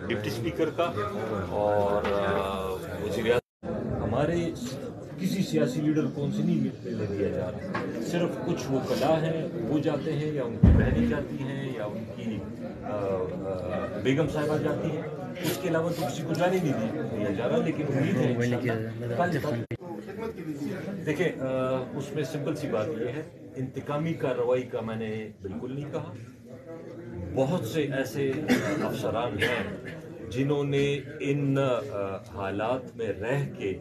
Deputy speaker का और वज़ीर हमारे किसी सियासी लीडर को उनसे नहीं ले लिया जा रहा। सिर्फ कुछ वो कला हैं वो जाते हैं या उनकी बहनें जाती हैं या उनकी बेगम साहिबा जाती हैं, उसके अलावा तो किसी को जाने नहीं दिया जा रहा। लेकिन उम्मीद है देखिए उसमें सिंपल सी बात यह है, इंतकामी कार्रवाई का मैंने बिल्कुल नहीं कहा। बहुत से ऐसे अफसरान हैं जिन्होंने इन हालात में रह के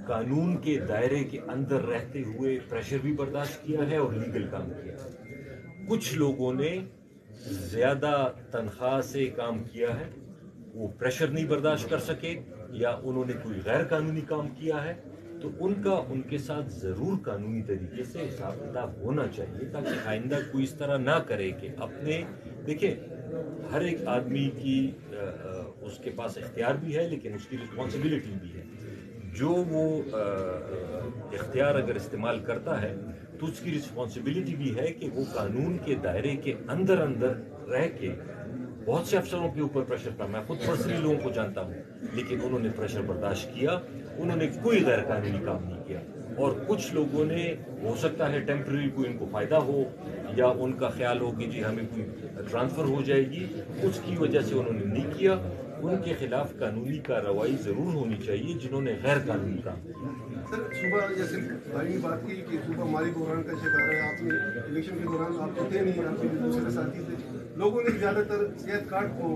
कानून के दायरे के अंदर रहते हुए प्रेशर भी बर्दाश्त किया है और लीगल काम किया है। कुछ लोगों ने ज़्यादा तनख्वाह से काम किया है, वो प्रेशर नहीं बर्दाश्त कर सके या उन्होंने कोई गैर कानूनी काम किया है, तो उनका उनके साथ ज़रूर कानूनी तरीके से हिसाब किताब होना चाहिए, ताकि आइंदा कोई इस तरह ना करे कि अपने देखिए हर एक आदमी की उसके पास इख्तियार भी है लेकिन उसकी रिस्पॉन्सिबिलिटी भी है। जो वो इख्तियार अगर इस्तेमाल करता है तो उसकी रिस्पॉन्सिबिलिटी भी है कि वो कानून के दायरे के अंदर रह के, बहुत से अफसरों के ऊपर प्रेशर था, मैं खुद पर्सनली लोगों को जानता हूँ, लेकिन उन्होंने प्रेशर बर्दाश्त किया, उन्होंने कोई गैर कानूनी काम नहीं किया। और कुछ लोगों ने हो सकता है टेम्पररी कोई इनको फ़ायदा हो या उनका ख्याल हो कि जी हमें कोई ट्रांसफ़र हो जाएगी, उसकी वजह से उन्होंने नहीं किया। उनके खिलाफ कानूनी कार्रवाई ज़रूर होनी चाहिए जिन्होंने गैर कानूनी काम किया। सर सुबह जैसे भाई बात की कि सुबह माली बहरान का शिकार है, आपने इलेक्शन के दौरान आप तो थे नहीं, आपके दूसरे साथी थे, लोगों ने ज़्यादातर सेहत कार्ड को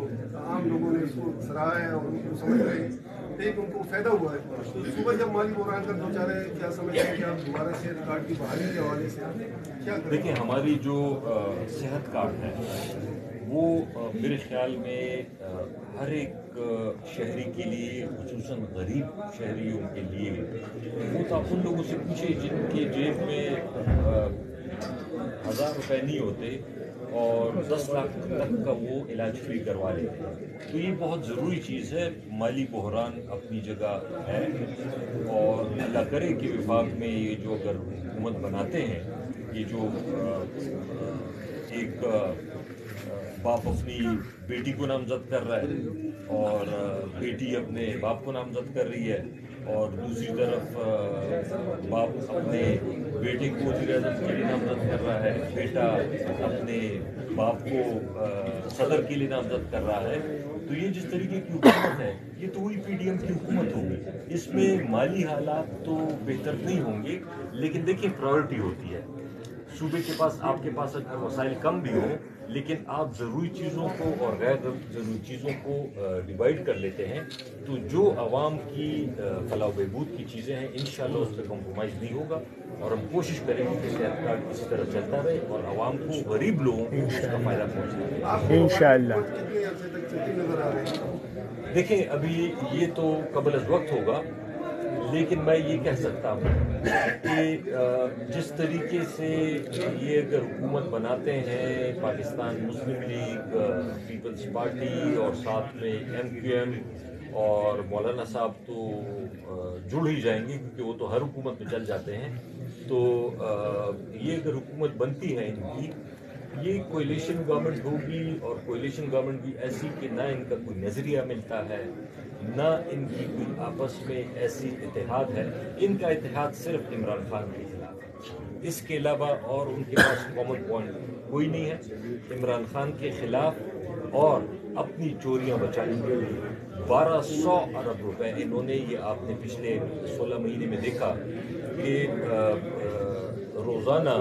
आम लोगों ने उसको सराहा है और उनको समझ रहे हैं, एक उनको फ़ायदा हुआ है। तो सुबह जब माली बहरान का दो चार है, क्या समझते हैं कि आप दोबारा सेहत कार्ड की बहाली के हवाले से क्या करें? देखिए हमारी जो सेहत कार्ड है वो मेरे ख्याल में हर एक शहरी के लिए, खुसूसन गरीब शहरियों के लिए, वो तो आप उन लोगों से पूछे जिनके जेब में 1000 रुपये नहीं होते और 10 लाख तक का वो इलाज फ्री करवा लेते हैं। तो ये बहुत ज़रूरी चीज़ है। माली बहरान अपनी जगह है और अल्लाह करे कि विभाग में ये जो अगर हुकूमत बनाते हैं, ये जो एक बाप अपनी बेटी को नामजद कर रहा है और बेटी अपने बाप को नामजद कर रही है और दूसरी तरफ बाप अपने बेटे को वज़ीर-ए-आज़म के लिए नामजद कर रहा है, बेटा अपने बाप को सदर के लिए नामजद कर रहा है, तो ये जिस तरीके की हुकूमत है ये तो वही पीडीएम की हुकूमत होगी। इसमें माली हालात तो बेहतर नहीं होंगे, लेकिन देखिए प्रायोरिटी होती है। सूबे के पास, आपके पास अगर वसाइल कम भी हो, लेकिन आप ज़रूरी चीज़ों को और गैर ज़रूरी चीज़ों को डिवाइड कर लेते हैं, तो जो आवाम की फलाह बहबूद की चीज़ें हैं इंशाल्लाह उस पर कॉम्प्रोमाइज़ नहीं होगा और हम कोशिश करेंगे कि सेहत कार्ड इसी तरह चलता रहे और आवाम को, गरीब लोगों को उसका फ़ायदा पहुँचे इंशाअल्लाह। देखिए अभी ये तो कबल अज़ वक्त होगा, लेकिन मैं ये कह सकता हूँ कि जिस तरीके से ये अगर हुकूमत बनाते हैं पाकिस्तान मुस्लिम लीग, पीपल्स पार्टी और साथ में MQM और मौलाना साहब तो जुड़ ही जाएंगे क्योंकि वो तो हर हुकूमत में चल जाते हैं। तो ये अगर हुकूमत बनती है इनकी, ये कोएलिशन गवर्नमेंट होगी और कोएलिशन गवर्नमेंट भी ऐसी कि ना इनका कोई नज़रिया मिलता है, ना इनकी कोई आपस में ऐसी इत्तेहाद है। इनका इत्तेहाद सिर्फ इमरान खान के खिलाफ है, इसके अलावा और उनके पास कॉमन पॉइंट कोई नहीं है। इमरान खान के खिलाफ और अपनी चोरियां बचाने के लिए 1200 अरब रुपए इन्होंने, ये आपने पिछले 16 महीने में देखा कि रोज़ाना